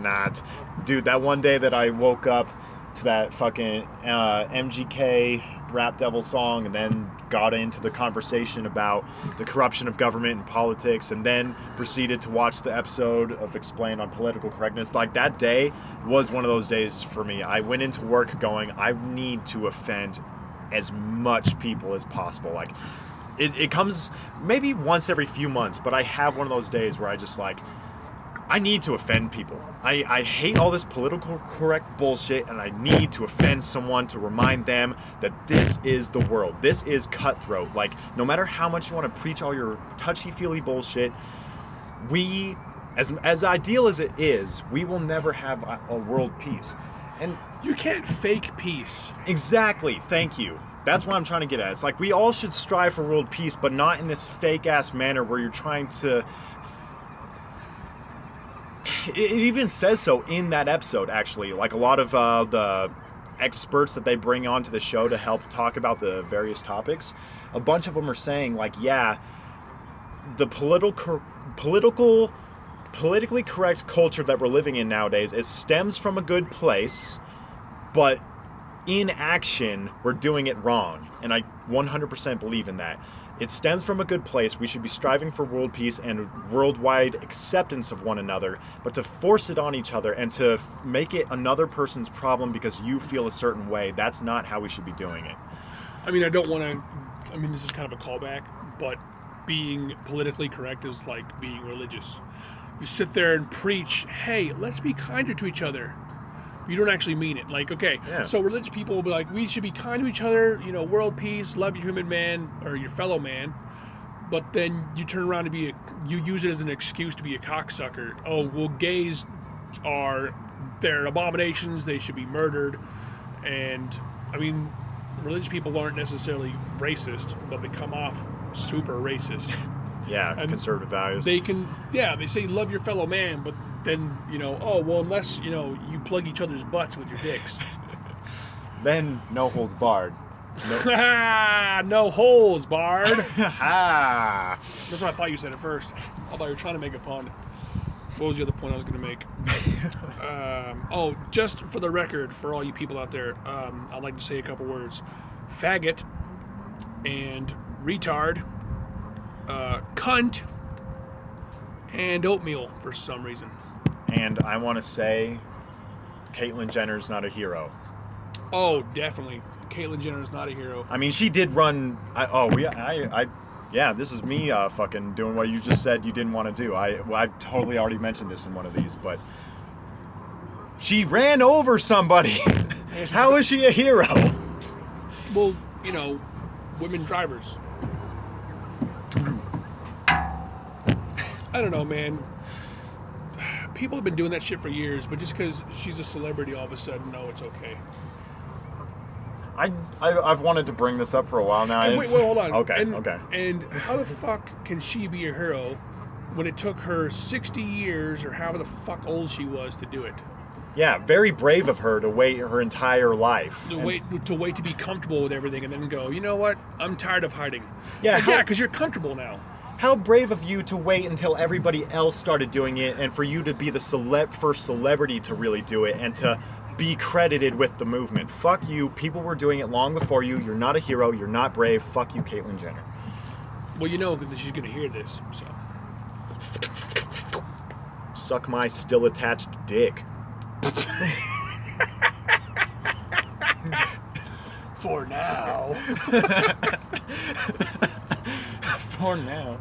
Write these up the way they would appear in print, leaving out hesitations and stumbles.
not. Dude, that one day that I woke up to that fucking MGK Rap Devil song and then got into the conversation about the corruption of government and politics and then proceeded to watch the episode of Explained on political correctness, like that day was one of those days for me. I went into work going, I need to offend as much people as possible. Like it comes maybe once every few months, but I have one of those days where I just like, I need to offend people. I hate all this political correct bullshit, and I need to offend someone to remind them that this is the world. This is cutthroat. Like, no matter how much you want to preach all your touchy-feely bullshit, we, as ideal as it is, we will never have a world peace. And you can't fake peace. Exactly. Thank you. That's what I'm trying to get at. It's like we all should strive for world peace, but not in this fake-ass manner where you're trying to... It even says so in that episode, actually. Like, a lot of the experts that they bring onto the show to help talk about the various topics, a bunch of them are saying, like, yeah, the politically correct culture that we're living in nowadays, it stems from a good place, but in action, we're doing it wrong. And I 100% believe in that. It stems from a good place. We should be striving for world peace and worldwide acceptance of one another, but to force it on each other and to make it another person's problem because you feel a certain way, that's not how we should be doing it. I mean, I don't want to... I mean, this is kind of a callback, but being politically correct is like being religious. You sit there and preach, hey, let's be kinder to each other. You don't actually mean it. Like, okay, So religious people will be like, we should be kind to each other, you know, world peace, love your human man or your fellow man. But then you turn around to you use it as an excuse to be a cocksucker. Oh, well, gays they're abominations, they should be murdered. And, I mean, religious people aren't necessarily racist, but they come off super racist. Yeah, and conservative values. They say love your fellow man, but then, you know, oh, well, unless, you know, you plug each other's butts with your dicks. Then no holds barred. No holes barred. That's That's what I thought you said at first. I thought you were trying to make a pun. What was the other point I was going to make? Just for the record, for all you people out there, I'd like to say a couple words. Faggot and retard, cunt, and oatmeal for some reason. And I want to say, Caitlyn Jenner's not a hero. Oh, definitely. Caitlyn Jenner's not a hero. I mean, she did run... this is me fucking doing what you just said you didn't want to do. I totally already mentioned this in one of these, but... She ran over somebody! How is she a hero? Well, you know, women drivers. I don't know, man. People have been doing that shit for years, but just because she's a celebrity, all of a sudden, no, it's okay. I've wanted to bring this up for a while now. Wait, hold on. Okay. And how the fuck can she be a hero when it took her 60 years or however the fuck old she was to do it? Yeah, very brave of her to wait her entire life. To wait to be comfortable with everything and then go, you know what? I'm tired of hiding. Yeah, because you're comfortable now. How brave of you to wait until everybody else started doing it and for you to be the first celebrity to really do it and to be credited with the movement. Fuck you. People were doing it long before you. You're not a hero. You're not brave. Fuck you, Caitlyn Jenner. Well, you know that she's going to hear this, so. Suck my still attached dick. For now. For now.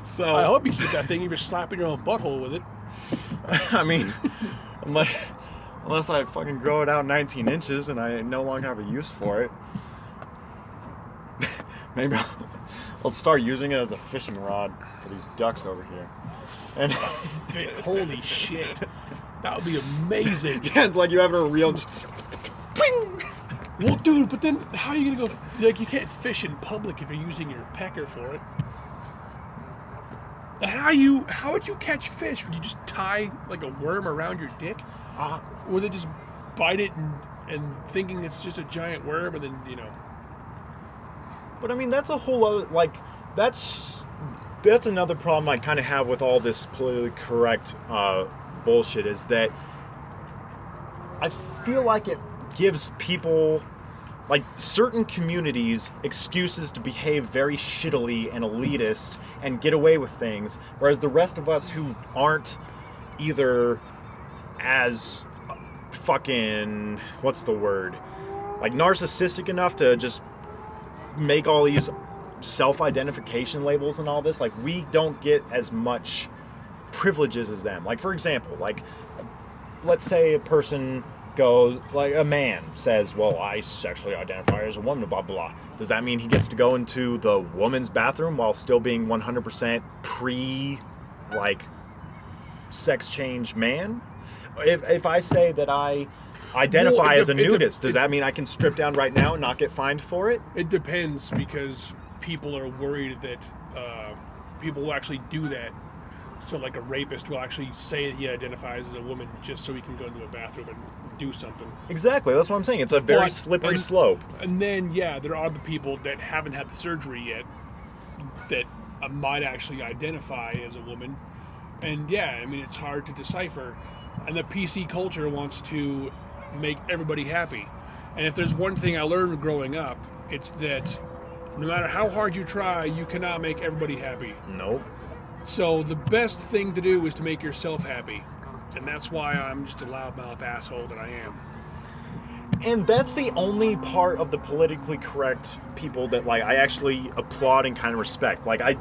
So I hope you keep that thing if you're slapping your own butthole with it. I mean, unless I fucking grow it out 19 inches and I no longer have a use for it. Maybe I'll start using it as a fishing rod for these ducks over here. And holy shit. That would be amazing. Yeah, like you have a reel just... Well, dude, but then how are you going to go... Like, you can't fish in public if you're using your pecker for it. How would you catch fish? Would you just tie, like, a worm around your dick? Or they just bite it and thinking it's just a giant worm and then, you know... But, I mean, that's a whole other... Like, that's another problem I kind of have with all this politically correct... bullshit is that I feel like it gives people, like certain communities, excuses to behave very shittily and elitist and get away with things, whereas the rest of us who aren't either as fucking, what's the word, like narcissistic enough to just make all these self-identification labels and all this, like we don't get as much privileges as them. Like for example, like let's say a person goes, like a man says, well, I sexually identify as a woman, blah blah. Does that mean he gets to go into the woman's bathroom while still being 100% like sex change man? If I say that I identify as a nudist, does that mean I can strip down right now and not get fined for it? It depends, because people are worried that people will actually do that. So like a rapist will actually say that he identifies as a woman just so he can go into a bathroom and do something. Exactly, that's what I'm saying. It's a very slippery slope. And then, yeah, there are the people that haven't had the surgery yet that might actually identify as a woman. And yeah, I mean, it's hard to decipher. And the PC culture wants to make everybody happy. And if there's one thing I learned growing up, it's that no matter how hard you try, you cannot make everybody happy. Nope. So the best thing to do is to make yourself happy. And that's why I'm just a loudmouth asshole that I am. And that's the only part of the politically correct people that like I actually applaud and kind of respect. Like I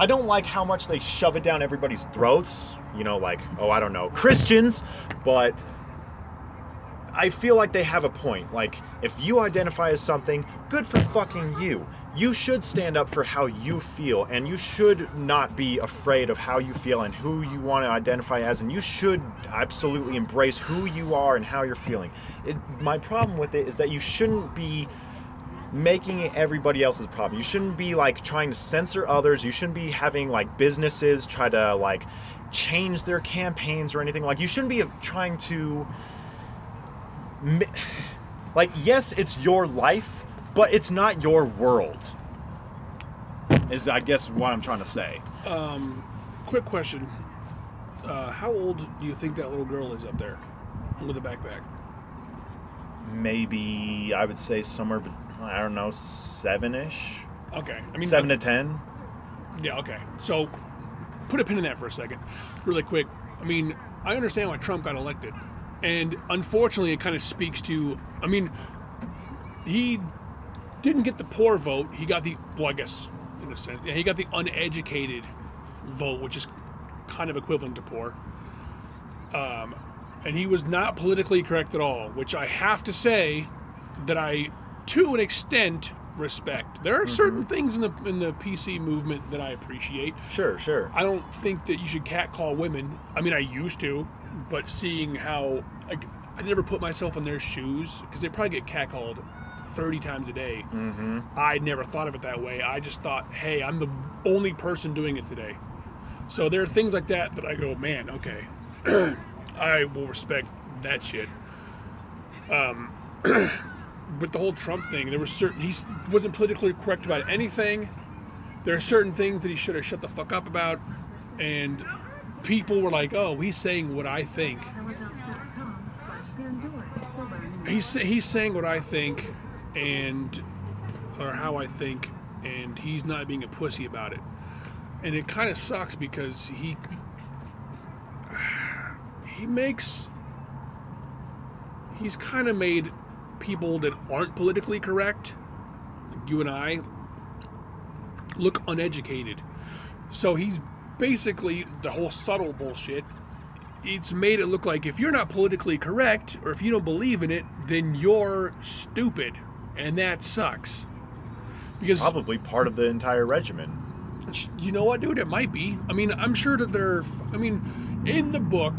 don't like how much they shove it down everybody's throats, you know, like, oh, I don't know, Christians, but I feel like they have a point. Like, if you identify as something, good for fucking you. You should stand up for how you feel, and you should not be afraid of how you feel and who you want to identify as, and you should absolutely embrace who you are and how you're feeling. My problem with it is that you shouldn't be making it everybody else's problem. You shouldn't be like trying to censor others. You shouldn't be having like businesses try to like change their campaigns or anything. Like, you shouldn't be trying to, like, yes, it's your life, but it's not your world, is I guess what I'm trying to say. Quick question. How old do you think that little girl is up there with the backpack? Maybe I would say somewhere, I don't know, 7-ish. Okay. I mean, 7 to 10. Yeah, okay. So put a pin in that for a second, really quick. I mean, I understand why Trump got elected. And unfortunately, it kind of speaks to, I mean, he didn't get the poor vote. He got the, well, I guess, in a sense, yeah, he got the uneducated vote, which is kind of equivalent to poor. And he was not politically correct at all, which I have to say that I, to an extent, respect. There are certain things in the PC movement that I appreciate. Sure. I don't think that you should catcall women. I mean, I used to, but seeing how, like, I never put myself in their shoes, because they probably get catcalled 30 times a day. I never thought of it that way. I just thought, hey, I'm the only person doing it today. So there are things like that that I go, man, okay, I will respect that shit. But the whole Trump thing, there were certain, he wasn't politically correct about anything. There are certain things that he should have shut the fuck up about, and people were like, oh, he's saying what I think. He's saying what I think, and, or how I think, and he's not being a pussy about it. And it kind of sucks because he's kind of made people that aren't politically correct, like you and I, look uneducated. So he's basically, the whole subtle bullshit, it's made it look like if you're not politically correct, or if you don't believe in it, then you're stupid. And that sucks. Because Probably part of the entire regimen. you know what, dude? It might be. I mean, I'm sure that in the book,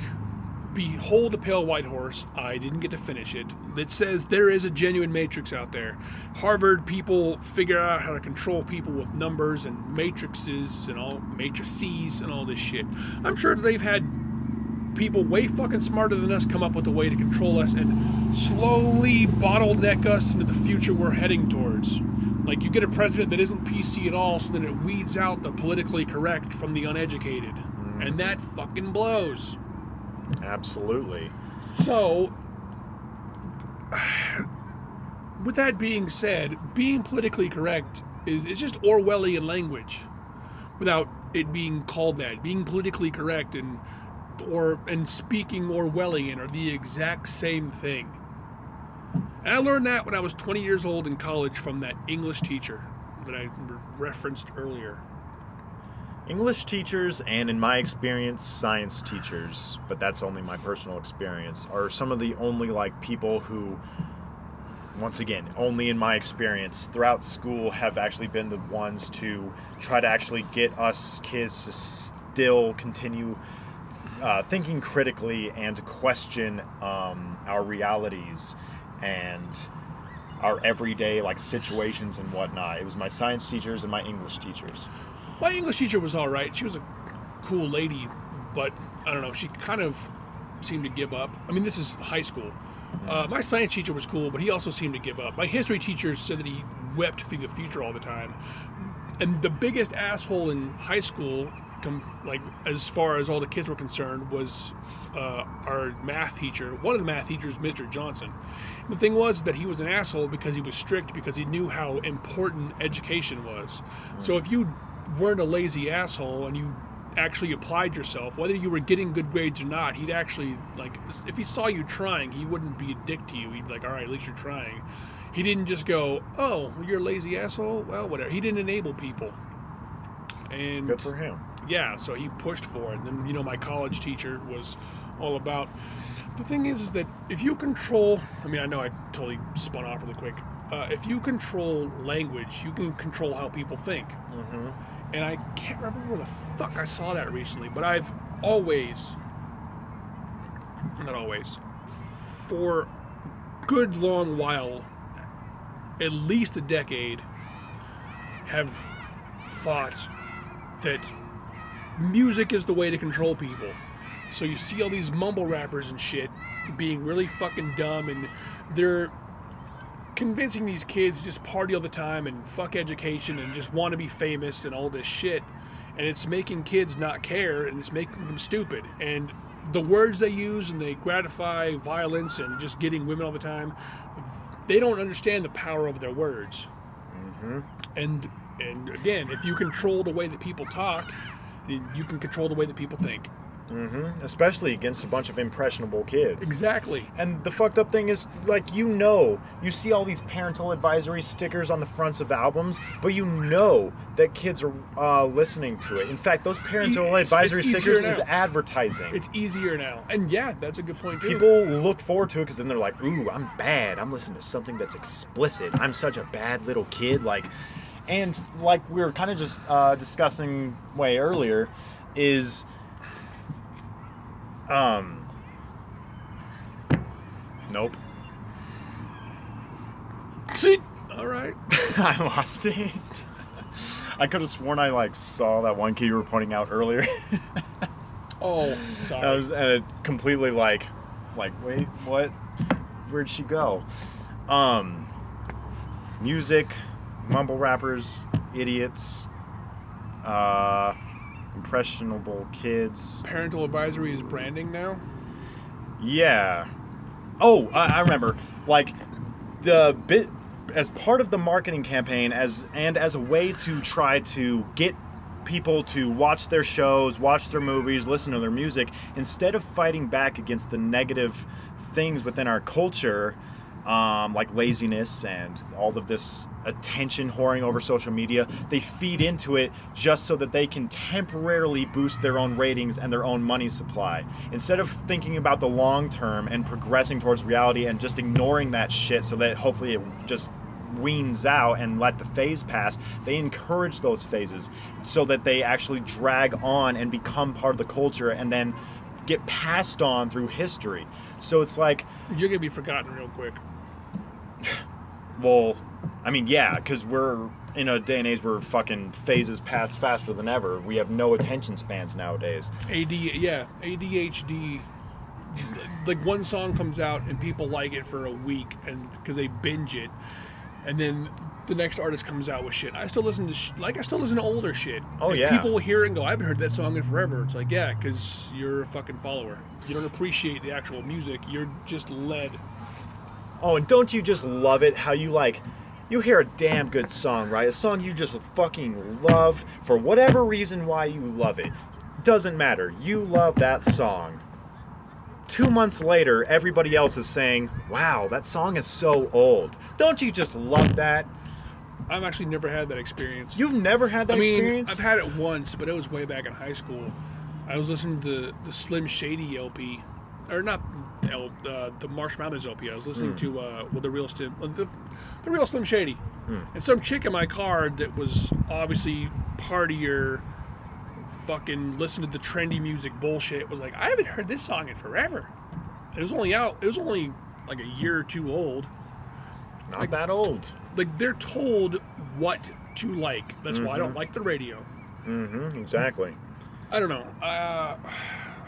Behold the Pale White Horse, I didn't get to finish it, that says there is a genuine matrix out there. Harvard people figure out how to control people with numbers and matrices and all this shit. I'm sure that they've had people way fucking smarter than us come up with a way to control us and slowly bottleneck us into the future we're heading towards. Like, you get a president that isn't PC at all, so then it weeds out the politically correct from the uneducated. And that fucking blows. Absolutely. So, with that being said, being politically correct is just Orwellian language, without it being called that. Being politically correct and speaking Orwellian are the exact same thing. And I learned that when I was 20 years old in college from that English teacher that I referenced earlier. English teachers, and in my experience, science teachers, but that's only my personal experience, are some of the only like people who, once again, only in my experience, throughout school have actually been the ones to try to actually get us kids to still continue thinking critically and to question our realities and our everyday like situations and whatnot. It was my science teachers and my English teachers. My English teacher was all right. She was a cool lady, but I don't know. She kind of seemed to give up. I mean, this is high school. My science teacher was cool, but he also seemed to give up. My history teacher said that he wept for the future all the time. And the biggest asshole in high school, like as far as all the kids were concerned, was our math teacher. One of the math teachers, Mr. Johnson. The thing was that he was an asshole because he was strict, because he knew how important education was. So if you weren't a lazy asshole and you actually applied yourself, whether you were getting good grades or not, he'd actually, like, if he saw you trying, he wouldn't be a dick to you. He'd be like, all right, at least you're trying. He didn't just go, oh, you're a lazy asshole? Well, whatever. He didn't enable people. And good for him. Yeah, so he pushed for it. And then, my college teacher was all about, the thing is that if you control, I mean, I know I totally spun off really quick. If you control language, you can control how people think. Mm-hmm. And I can't remember where the fuck I saw that recently, but I've always, not always, for a good long while, at least a decade, have thought that music is the way to control people. So you see all these mumble rappers and shit being really fucking dumb, and they're convincing these kids to just party all the time and fuck education and just want to be famous and all this shit. And it's making kids not care, and it's making them stupid. And the words they use, and they gratify violence and just getting women all the time, they don't understand the power of their words. Mm-hmm. And again, if you control the way that people talk, you can control the way that people think. Mm-hmm. Especially against a bunch of impressionable kids. Exactly. And the fucked up thing is, like, you see all these parental advisory stickers on the fronts of albums, but that kids are listening to it. In fact, those parental advisory stickers is advertising. It's easier now. And yeah, that's a good point too. People look forward to it because then they're like, ooh, I'm bad. I'm listening to something that's explicit. I'm such a bad little kid. And like we were kind of just discussing way earlier, is nope. See? All right. I lost it. I could have sworn I saw that one kid you were pointing out earlier. Oh, sorry. And it completely like, wait, what? Where'd she go? Music, mumble rappers, idiots, impressionable kids. Parental advisory is branding now? Yeah. Oh, I remember. The bit as part of the marketing campaign, as a way to try to get people to watch their shows, watch their movies, listen to their music, instead of fighting back against the negative things within our culture, like laziness and all of this attention whoring over social media, they feed into it just so that they can temporarily boost their own ratings and their own money supply. Instead of thinking about the long term and progressing towards reality and just ignoring that shit so that hopefully it just weans out and let the phase pass, they encourage those phases so that they actually drag on and become part of the culture and then get passed on through history. So it's like, you're gonna be forgotten real quick. Well, I mean, yeah, because we're in a day and age where fucking phases pass faster than ever. We have no attention spans nowadays. ADHD. Like one song comes out and people like it for a week, and because they binge it, and then the next artist comes out with shit. I still listen to I still listen to older shit. Oh, and yeah. People will hear it and go, I haven't heard that song in forever. It's like, yeah, because you're a fucking follower. You don't appreciate the actual music. You're just led. Oh, and don't you just love it how you hear a damn good song, right? A song you just fucking love for whatever reason why you love it. Doesn't matter. You love that song. 2 months later, everybody else is saying, wow, that song is so old. Don't you just love that? I've actually never had that experience. You've never had that experience? I've had it once, but it was way back in high school. I was listening to the Slim Shady LP, or not the Marsh Mathers LP. I was listening to the real Slim Shady, and some chick in my car that was obviously partier, fucking listen to the trendy music bullshit. Was like, I haven't heard this song in forever. It was only like a year or two old. Not that old. Like, they're told what to like. That's why I don't like the radio. Mm-hmm. Exactly. I don't know. I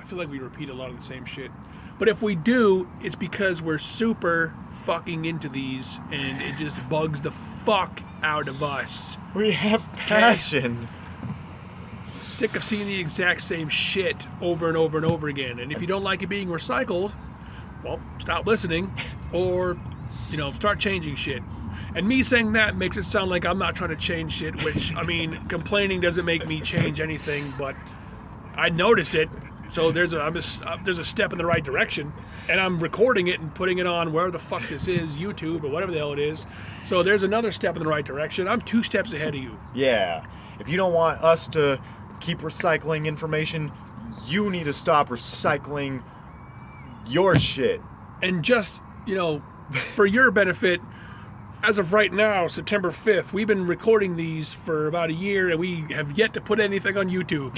feel like we repeat a lot of the same shit. But if we do, it's because we're super fucking into these, and it just bugs the fuck out of us. We have passion. Sick of seeing the exact same shit over and over and over again. And if you don't like it being recycled, well, stop listening, or, start changing shit. And me saying that makes it sound like I'm not trying to change shit, which, complaining doesn't make me change anything, but I notice it. So there's a step in the right direction, and I'm recording it and putting it on wherever the fuck this is, YouTube or whatever the hell it is. So there's another step in the right direction. I'm 2 steps ahead of you. Yeah. If you don't want us to keep recycling information, you need to stop recycling your shit. And just, for your benefit, as of right now, September 5th, we've been recording these for about a year, and we have yet to put anything on YouTube.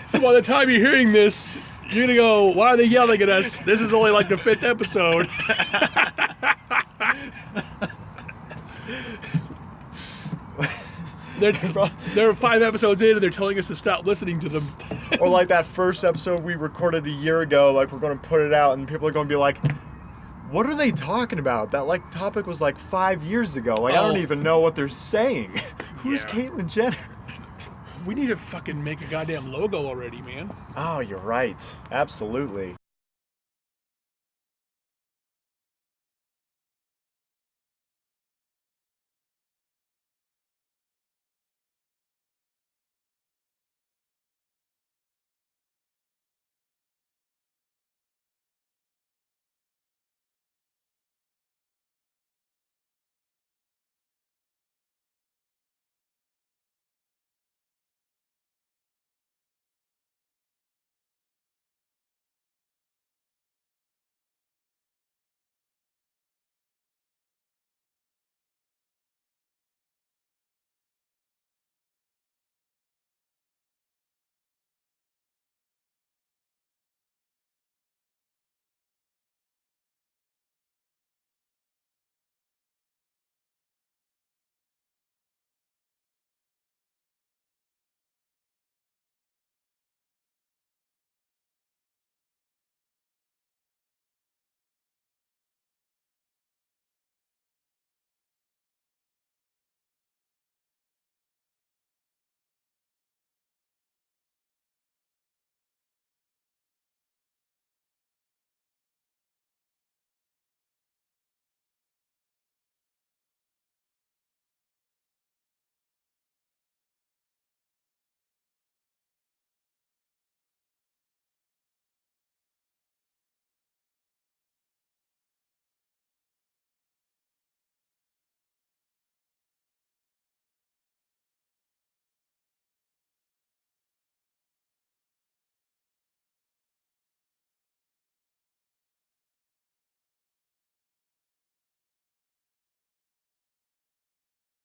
So by the time you're hearing this, you're going to go, why are they yelling at us? This is only like the 5th episode. They're 5 episodes in, and they're telling us to stop listening to them. Or like that first episode we recorded a year ago, like we're going to put it out, and people are going to be like, what are they talking about? That topic was 5 years ago. I don't even know what they're saying. Who's Caitlyn Jenner? We need to fucking make a goddamn logo already, man. Oh, you're right. Absolutely.